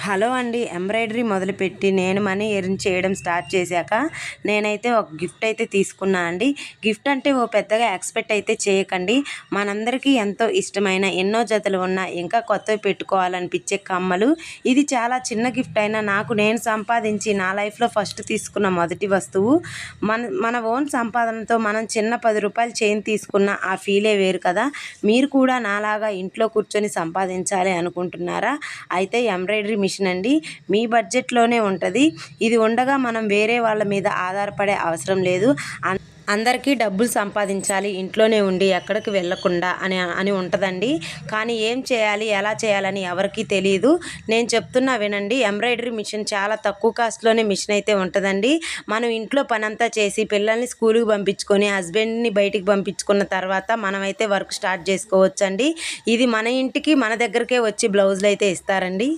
Hello అండి. Embroidery మొదలుపెట్టి నేను మనీ ఎర్న్ చేయడం స్టార్ట్ చేశాక నేనైతే ఒక గిఫ్ట్ అయితే తీసుకున్నా అండి. గిఫ్ట్ అంటే పెద్దగా ఎక్స్పెక్ట్ అయితే చేయకండి. మనందరికీ ఎంతో ఇష్టమైన ఎన్నో జతలు ఉన్న ఇంకా కొత్తవి పెట్టుకోవాలనిపించే కమ్మలు. ఇది చాలా చిన్న గిఫ్ట్ అయినా నాకు నేను సంపాదించి నా లైఫ్లో ఫస్ట్ తీసుకున్న మొదటి వస్తువు. మన ఓన్ సంపాదనతో మనం చిన్న 10 రూపాయలు చైన్ తీసుకున్న ఆ ఫీలే వేరు కదా. మీరు కూడా నాలాగా ఇంట్లో కూర్చొని సంపాదించాలి అనుకుంటున్నారా? అయితే ఎంబ్రాయిడరీ మిషన్ అండి మీ బడ్జెట్లోనే ఉంటుంది. ఇది ఉండగా మనం వేరే వాళ్ళ మీద ఆధారపడే అవసరం లేదు. అందరికీ డబ్బులు సంపాదించాలి ఇంట్లోనే ఉండి ఎక్కడికి వెళ్ళకుండా అని ఉంటుందండి. కానీ ఏం చేయాలి, ఎలా చేయాలని ఎవరికీ తెలియదు. నేను చెప్తున్నా వినండి. ఎంబ్రాయిడరీ మిషన్ చాలా తక్కువ కాస్ట్లోనే మిషన్ అయితే ఉంటుందండి. మనం ఇంట్లో పనంతా చేసి పిల్లల్ని స్కూల్కి పంపించుకొని హస్బెండ్ని బయటికి పంపించుకున్న తర్వాత మనమైతే వర్క్ స్టార్ట్ చేసుకోవచ్చండి. ఇది మన ఇంటికి మన దగ్గరికే వచ్చి బ్లౌజులు అయితే ఇస్తారండి.